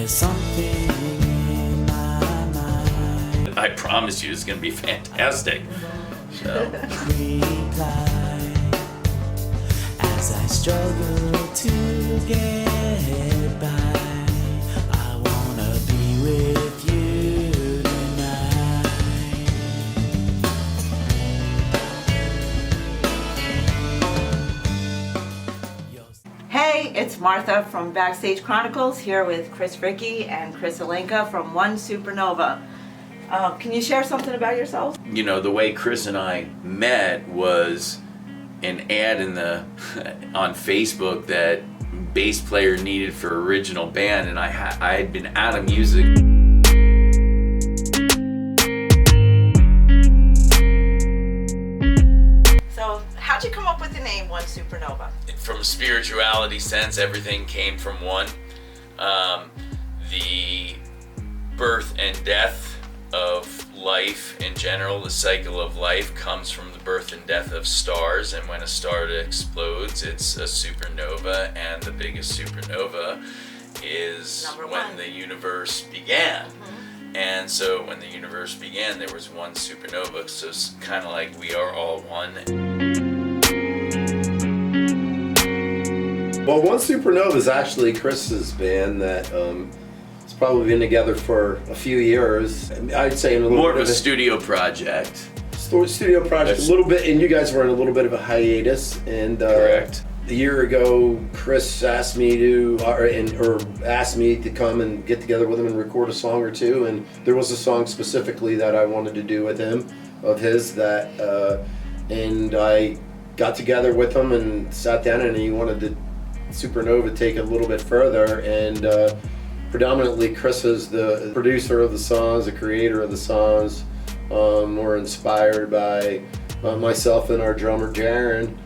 There's something in my mind. I promise you it's going to be fantastic. So. Reply as I struggle to get by. I wanna be with you tonight. Hey, it's Martha from Backstage Chronicles here with Chris Ricky and Chris Alenka from One Supernova. Can you share something about yourselves? You know, the way Chris and I met was an ad in the on Facebook that bass player needed for original band, and I had been out of music. So, how'd you come up with the name One Supernova? From a spirituality sense, everything came from one. The birth and death of life in general, the cycle of life, comes from the birth and death of stars, and when a star explodes, it's a supernova, and the biggest supernova is when the universe began. And so when the universe began, there was one supernova, so it's kind of like we are all one. Well, One Supernova is actually Chris's band that it's probably been together for a few years. I'd say in a little More bit of a studio project. Studio project, a little bit, and you guys were in a little bit of a hiatus. And Correct. A year ago, Chris asked me to, or asked me to come and get together with him and record a song or two. And there was a song specifically that I wanted to do with him, of his, that, and I got together with him and sat down, and he wanted to Supernova take it a little bit further, and predominantly Chris is the producer of the songs, the creator of the songs. We're inspired by myself and our drummer Jaron.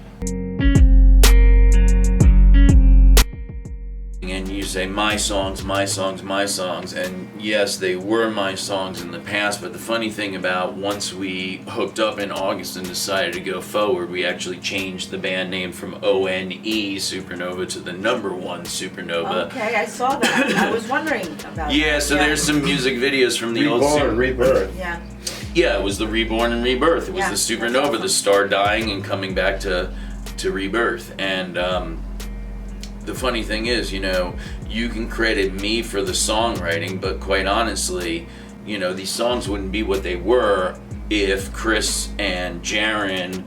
And you say my songs, my songs, my songs, and yes, they were my songs in the past, but the funny thing about once we hooked up in August and decided to go forward, we actually changed the band name from ONE Supernova to the number one Supernova. Okay, I saw that. I was wondering about Yeah, so there's some music videos from the old Reborn, Rebirth. Yeah. Yeah, it was the reborn and rebirth. It was Yeah, the that's supernova, awesome. the star dying and coming back to rebirth. And the funny thing is, you know, you can credit me for the songwriting, but quite honestly, you know, these songs wouldn't be what they were if Chris and Jaron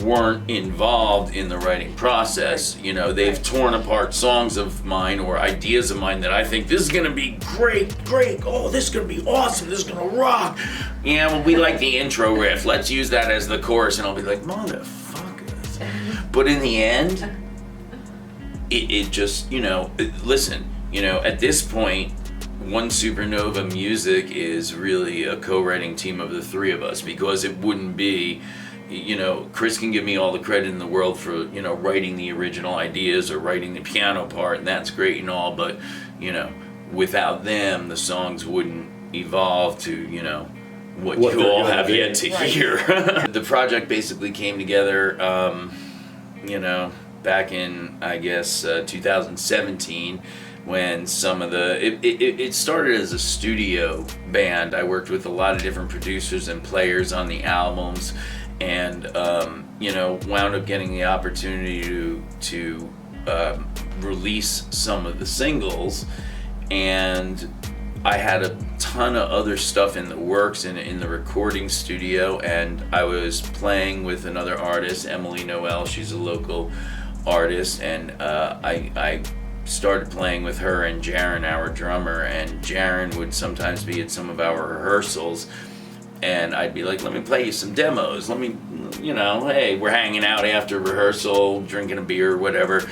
weren't involved in the writing process. You know, they've torn apart songs of mine or ideas of mine that I think this is gonna be great, oh, this is gonna be awesome, this is gonna rock. Yeah, well, we like the intro riff, let's use that as the chorus, and I'll be like, motherfuckers. But in the end, it just, you know, listen, you know, at this point, One Supernova Music is really a co-writing team of the three of us, because it wouldn't be, you know, Chris can give me all the credit in the world for, you know, writing the original ideas or writing the piano part, and that's great and all, but, you know, without them, the songs wouldn't evolve to, you know, what you all have yet to hear. The project basically came together, you know, back in, I guess, 2017, when some of it started as a studio band. I worked with a lot of different producers and players on the albums, and you know, wound up getting the opportunity to release some of the singles, and I had a ton of other stuff in the works in the recording studio, and I was playing with another artist, Emily Noel. She's a local artist, and I started playing with her and Jaron, our drummer, and Jaron would sometimes be at some of our rehearsals, and I'd be like, let me play you some demos, let me, you know, hey, we're hanging out after rehearsal, drinking a beer or whatever,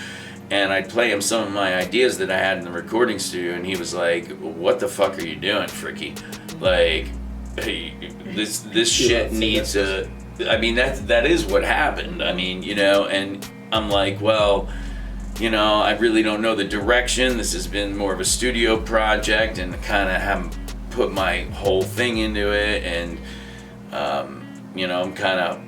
and I'd play him some of my ideas that I had in the recording studio, and he was like, what the fuck are you doing, Fricky? Like, hey, this shit needs a, I mean, that is what happened. I mean, you know, and I'm like, well, you know, I really don't know the direction. This has been more of a studio project, and kind of haven't put my whole thing into it, and you know, I'm kind of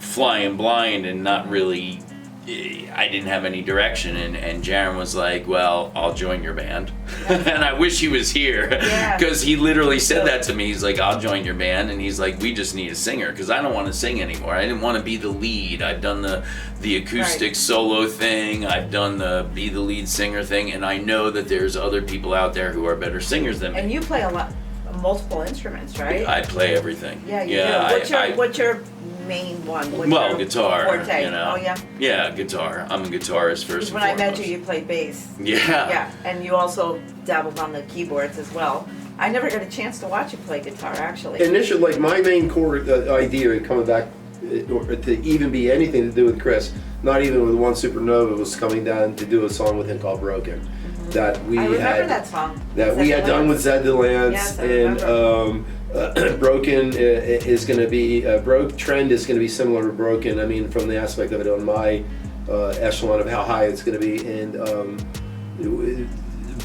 flying blind and not really I didn't have any direction, and Jaron was like, well, I'll join your band. And I wish he was here, because he literally said that to me. He's like, I'll join your band, and he's like, we just need a singer, because I don't want to sing anymore. I didn't want to be the lead. I've done the acoustic solo thing. I've done the be the lead singer thing, and I know that there's other people out there who are better singers than me. And you play a lot, multiple instruments, right? I play everything. Yeah, you do. What's your main one? Guitar. Forte? You know. Oh, yeah? Yeah, guitar. I'm a guitarist first and When I met foremost. you played bass. Yeah. Yeah, and you also dabbled on the keyboards as well. I never got a chance to watch you play guitar, actually. Initially, like my main core idea coming back, or to even be anything to do with Chris, not even with One Supernova, was coming down to do a song with him called Broken. That we I remember had that song. that we had done with Zed Dillon, Yes, I and Broken is going to be Trend is going to be similar to Broken. I mean, from the aspect of it on my echelon of how high it's going to be, and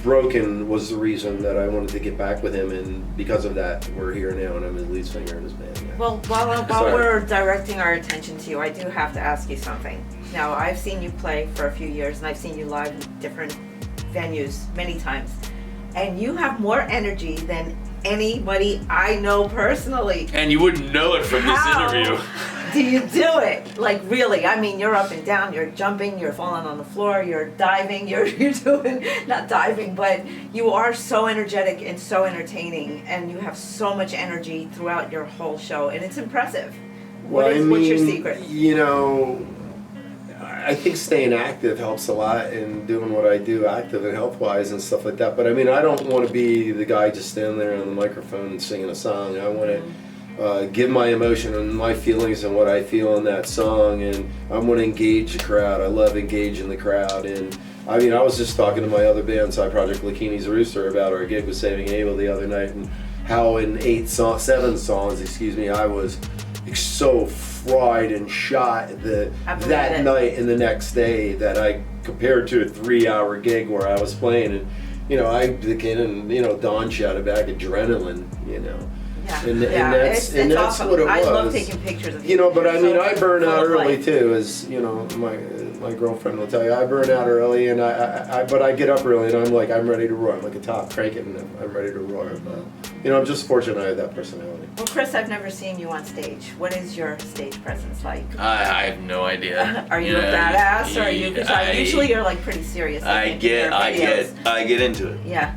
Broken was the reason that I wanted to get back with him, and because of that, we're here now, and I'm his lead singer in his band. Yeah. Well, while we're directing our attention to you, I do have to ask you something. Now, I've seen you play for a few years, and I've seen you live in different venues many times, and you have more energy than anybody I know personally. And you wouldn't know it from this interview. Do you do it? Like, really? I mean, you're up and down, you're jumping, you're falling on the floor, you're diving, you're doing, not diving, but you are so energetic and so entertaining, and you have so much energy throughout your whole show, and it's impressive. What's your secret? You know, I think staying active helps a lot, and doing what I do active and health-wise and stuff like that. But I mean, I don't want to be the guy just standing there on the microphone and singing a song. I want to give my emotion and my feelings and what I feel in that song, and I want to engage the crowd. I love engaging the crowd. And I mean, I was just talking to my other band, Side Project Lakini's Rooster, about our gig with Saving Abel the other night, and how in 7 songs, I was so fried and shot that night and the next day that I compared to a 3-hour gig where I was playing, and you know, I became, and you know, Don shouted back adrenaline, you know. Yeah, and that's awesome. what it was. I love taking pictures of you. You know, but I mean, I burn out early life. too, as you know, my girlfriend will tell you. I burn out early, and but I get up early, and I'm ready to roar. I'm like a top crank it, and I'm ready to roar. But you know, I'm just fortunate I have that personality. Well, Chris, I've never seen you on stage. What is your stage presence like? I have no idea. Are you a badass, or are you? Because usually you're like pretty serious. I get into it. Yeah.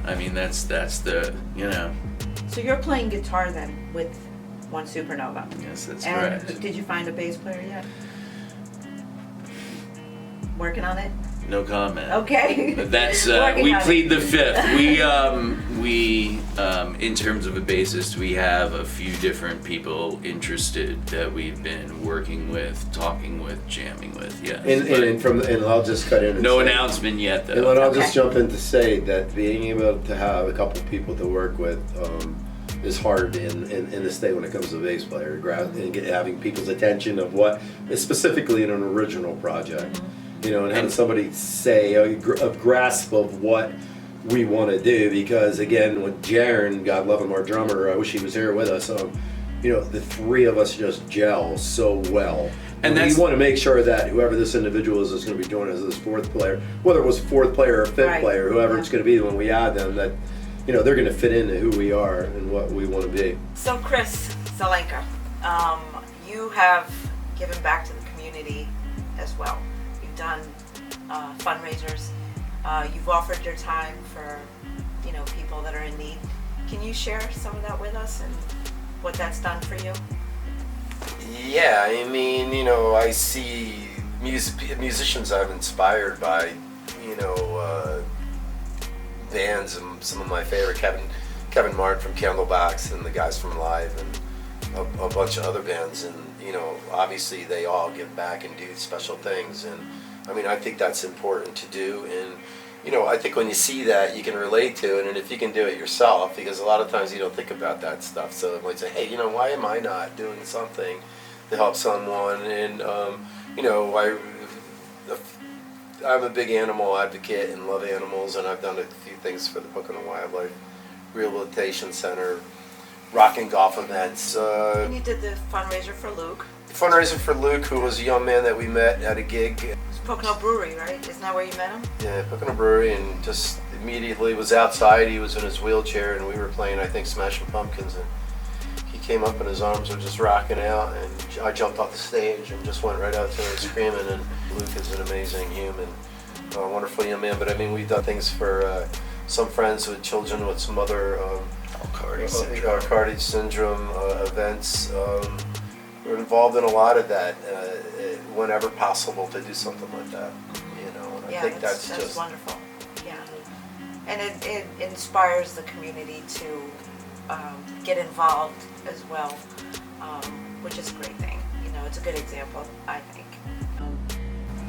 I mean, that's the, you know. So you're playing guitar then with One Supernova. Yes, that's and correct. Did you find a bass player yet? Working on it? No comment. Okay. But that's we plead the fifth. We in terms of a bassist, we have a few different people interested that we've been working with, talking with, jamming with. Yes. And I'll just cut in. And no say, announcement yet, though. And then I'll just jump in to say that being able to have a couple people to work with is hard in this day when it comes to bass player, and having people's attention of what, specifically in an original project. You know, and having somebody say a grasp of what we want to do, because again, with Jaron, God love him, our drummer, I wish he was here with us. You know, the three of us just gel so well, and we want to make sure that whoever this individual is going to be joining us as fourth player, whether it was fourth player or fifth player, whoever it's going to be when we add them, that you know they're going to fit into who we are and what we want to be. So, Chris Zelenka, you have given back to the community as well. Done fundraisers. You've offered your time for, you know, people that are in need. Can you share some of that with us and what that's done for you? Yeah, I mean, you know, I see musicians I'm inspired by, you know, bands, and some of my favorite, Kevin Martin from Candlebox and the guys from Live, and a bunch of other bands, and you know, obviously they all give back and do special things, and I mean, I think that's important to do, and you know, I think when you see that, you can relate to it, and if you can do it yourself, because a lot of times you don't think about that stuff, so it might say, hey, you know, why am I not doing something to help someone? And you know, I'm a big animal advocate and love animals, and I've done a few things for the Pocono Wildlife Rehabilitation Center rocking golf events. And you did the fundraiser for Luke. Fundraiser for Luke, who was a young man that we met at a gig. It's Pocono Brewery, right? Isn't that where you met him? Yeah, Pocono Brewery, and just immediately was outside. He was in his wheelchair, and we were playing, I think, Smashing Pumpkins, and he came up and his arms were just rocking out, and I jumped off the stage and just went right out to him screaming. And Luke is an amazing human, a wonderful young man. But I mean, we've done things for some friends with children with some other cardiac syndrome events. We're involved in a lot of that whenever possible to do something like that. You know, and I think that's just wonderful. Yeah, and it inspires the community to get involved as well, which is a great thing. You know, it's a good example, I think.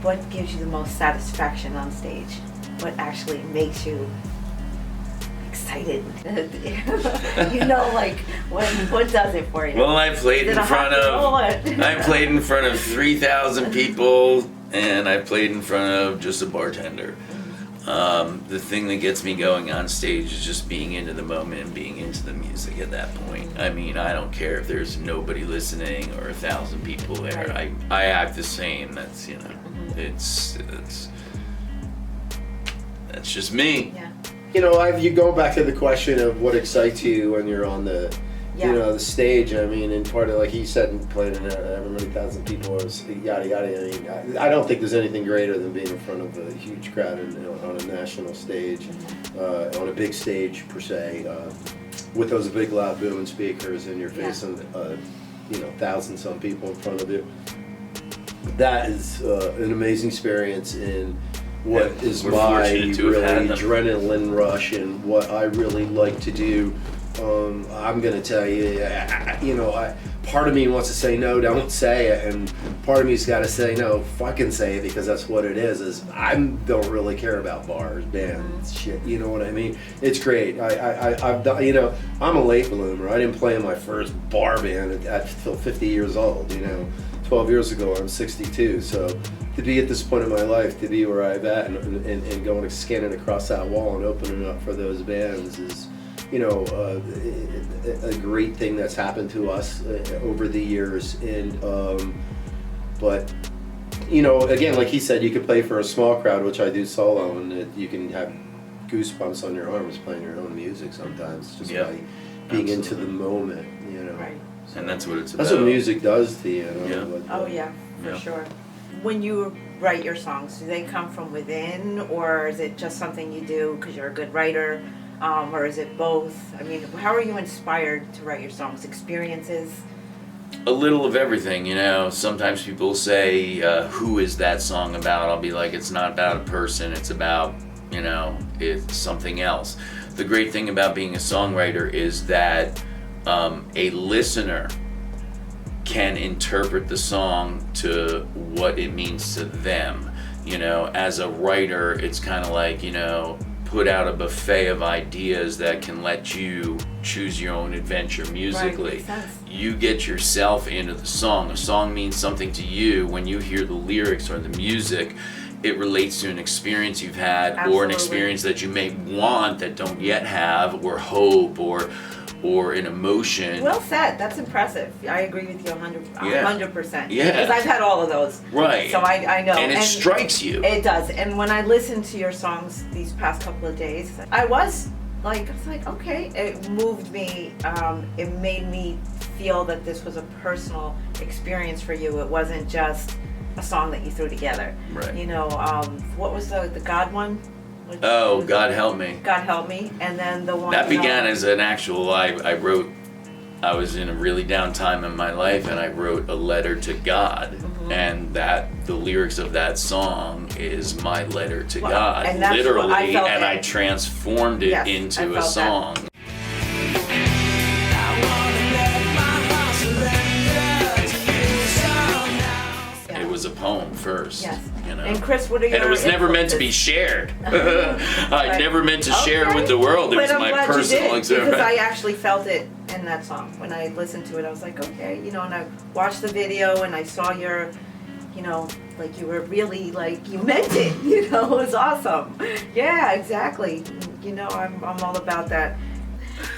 What gives you the most satisfaction on stage? What actually makes you excited? You know, like what does it for you? Well, I played in front of 3,000 people, and I played in front of just a bartender. The thing that gets me going on stage is just being into the moment and being into the music at that point. I mean, I don't care if there's nobody listening or 1,000 people there. Right. I act the same. That's, you know, that's just me. Yeah. You know, you go back to the question of what excites you when you're on the, you know, the stage. I mean, and part of, like he said, playing in however many thousand people, or yada yada. I mean, I don't think there's anything greater than being in front of a huge crowd on a national stage, on a big stage per se, with those big loud booming speakers in your face, and you know, thousand-some people in front of you. That is an amazing experience in what is my really adrenaline rush and what I really like to do. I'm gonna tell you, you know, part of me wants to say no, don't say it, and part of me's got to say no, fucking say it, because that's what it is. I don't really care about bars, bands, shit. You know what I mean? It's great. I've done. You know, I'm a late bloomer. I didn't play in my first bar band until 50 years old. You know, 12 years ago I'm 62. So to be at this point in my life, to be where I'm at, and going and scanning across that wall and opening up for those bands is, you know, a great thing that's happened to us over the years. And but you know, again, like he said, you could play for a small crowd, which I do solo, and you can have goosebumps on your arms playing your own music sometimes, just by being into the moment. You know, Right. So, and that's what it's about. That's what music does to you. Know? Oh yeah, for sure. When you write your songs, do they come from within, or is it just something you do because you're a good writer? Or is it both? I mean, how are you inspired to write your songs? Experiences? A little of everything, you know. Sometimes people say, who is that song about? I'll be like, it's not about a person, it's about, you know, it's something else. The great thing about being a songwriter is that a listener can interpret the song to what it means to them. You know, as a writer, it's kind of like, you know, put out a buffet of ideas that can let you choose your own adventure musically. Right, makes sense. You get yourself into the song. A song means something to you. When you hear the lyrics or the music, it relates to an experience you've had, or an experience that you may want that don't yet have, or hope, or an emotion. Well said. That's impressive. I agree with you 100%. Yeah. Because I've had all of those. Right. So I know. And it strikes you. It does. And when I listened to your songs these past couple of days, I was like, okay, it moved me. It made me feel that this was a personal experience for you. It wasn't just a song that you threw together. Right. You know, what was the God one? Oh, God Help Me. God Help Me. And then the one That began as an actual, I was in a really down time in my life, and I wrote a letter to God. Mm-hmm. And the lyrics of that song is my letter to Well, God, and that's literally, what I felt and I it. transformed it Yes, I into a felt song. It was a poem first. Yes. You know? And Chris, what are your And it was never meant to be influences? shared. I never meant to share it with the world. It But was I'm my glad personal you did, experience. because I actually felt it in that song. When I listened to it, I was like, okay, you know, and I watched the video and I saw your, you know, like you were really like, you meant it, you know, it was awesome. Yeah, exactly. You know, I'm all about that.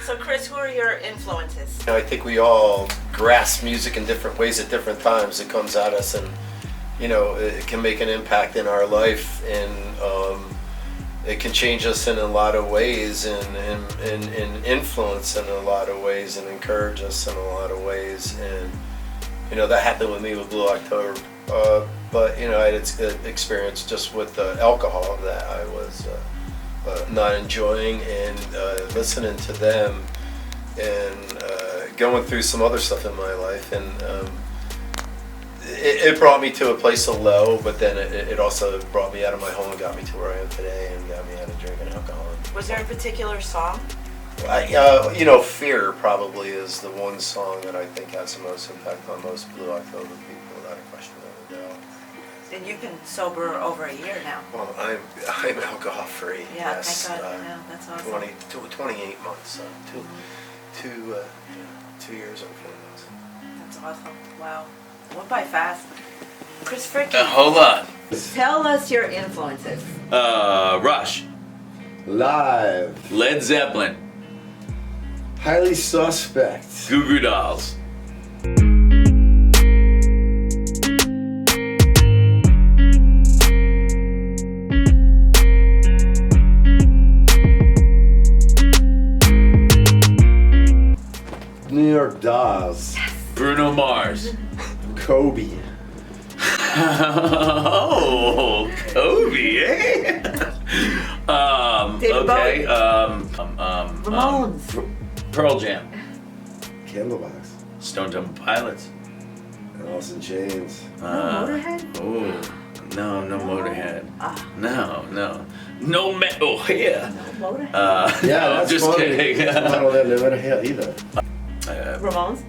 So Chris, who are your influences? I think we all grasp music in different ways at different times. It comes at us, and it can make an impact in our life, and it can change us in a lot of ways, and influence in a lot of ways, and encourage us in a lot of ways. And that happened with me with Blue October. But I had experience just with alcohol that I was not enjoying, and listening to them, and going through some other stuff in my life, and it brought me to a place of low, but then it also brought me out of my home and got me to where I am today, and got me out of drinking alcohol. Was there a particular song? Fear probably is the one song that I think has the most impact on most Blue October people, without a question of a doubt. And you've been sober over a year now. Well, I'm alcohol free. Yeah, yes. thank God. Yeah, that's awesome. 28 months. Two years and 4 months. That's awesome. Wow. Went by fast. Chris Fricke, Hold on. tell us your influences. Rush, Live. Led Zeppelin, Highly Suspect. Goo Goo Dolls. New York Dolls. Bruno Mars. Kobe. Oh, Kobe, eh? David okay. Ramones. Pearl Jam. Candlebox. Stone Temple Pilots. Alice in Chains. Motorhead? Oh, no Motorhead. Ah. No. Oh, yeah. No Motorhead? Yeah, no, that's just funny. kidding. I don't have no Motorhead either. Ramones?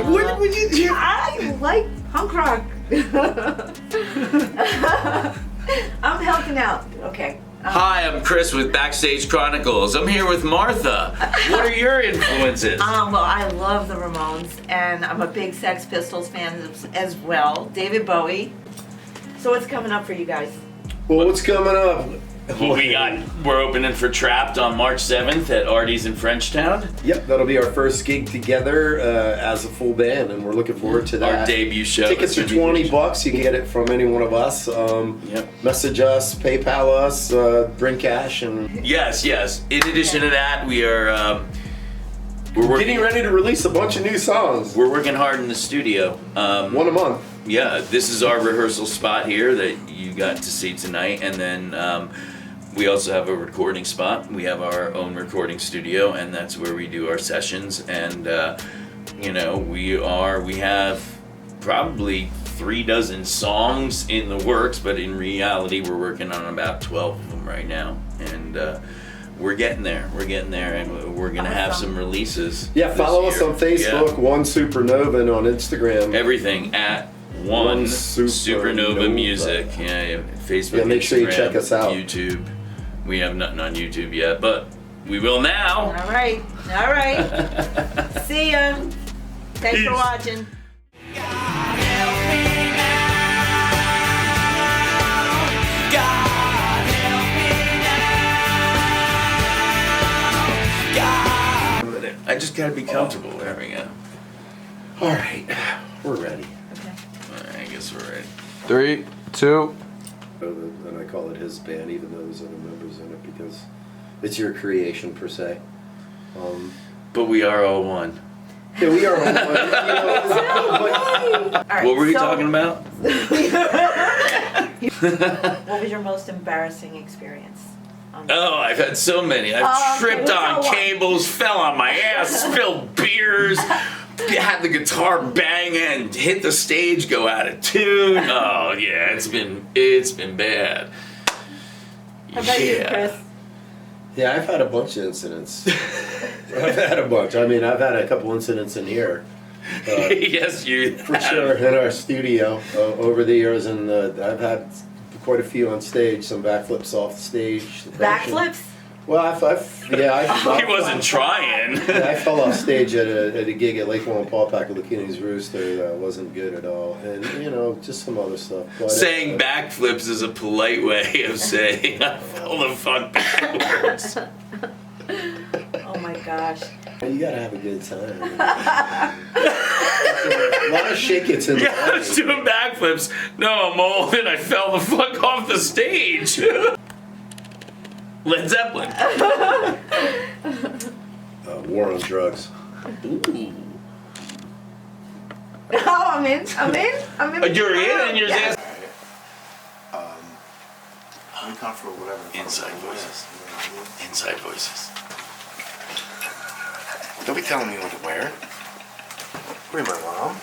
What would you do? I like punk rock. I'm helping out. Okay. Hi, I'm Chris with Backstage Chronicles. I'm here with Martha. What are your influences? Well, I love the Ramones, and I'm a big Sex Pistols fan as well. David Bowie. So what's coming up for you guys? Well, what's coming up? Well, we're opening for Trapped on March 7th at Artie's in Frenchtown. Yep, that'll be our first gig together as a full band, and we're looking forward to that. Our debut show. Tickets are $20. You can get it from any one of us. Message us, PayPal us, bring cash, and Yes. In addition to that, we are we're getting ready to release a bunch of new songs. We're working hard in the studio. One a month. Yeah, this is our rehearsal spot here that you got to see tonight, and then we also have a recording spot. We have our own recording studio, and that's where we do our sessions. And we have probably 36 songs in the works, but in reality, we're working on about 12 of them right now, and we're getting there. And we're gonna have some releases. Yeah, this follow us year. on Facebook, One Supernova, and on Instagram. Everything at One Supernova Music. Yeah, Facebook. Yeah, make sure you Instagram, check us out. YouTube. We have nothing on YouTube yet, but we will now. All right. See ya. Thanks for watching. I just gotta be comfortable. There we go. All right, we're ready. Okay. All right, I guess we're ready. 3, 2. And I call it his band, even though there's other members in it, because it's your creation per se. But we are all one. Yeah, we are. All right, What were you so- talking about? What was your most embarrassing experience? Oh, I've had so many. I've Oh, okay, tripped on what's that one? cables, fell on my ass, spilled beers, had the guitar bang and hit the stage, go out of tune. Oh yeah, it's been bad. How about you, Chris? Yeah, I've had a bunch of incidents. I've had a bunch. I mean, I've had a couple incidents in here. Yes, you For have. sure, in our studio over the years, and I've had quite a few on stage, some backflips off the stage. Backflips? Well, I He wasn't trying. I fell off stage at a gig at Lake Wallenpaupack at Lucchini's Rooster. That wasn't good at all, and just some other stuff. But, Saying backflips is a polite way of saying I fell the fuck backwards. Oh my gosh. You gotta have a good time. A lot of shake-its in the Yeah, I was doing backflips. No, I'm old and I fell the fuck off the stage. Led Zeppelin. War on Drugs. Ooh. Oh, I'm in. You're in and you're Yes. I'm comfortable with whatever. Inside voices. Inside voices. Don't be telling me what to wear. Where's my mom?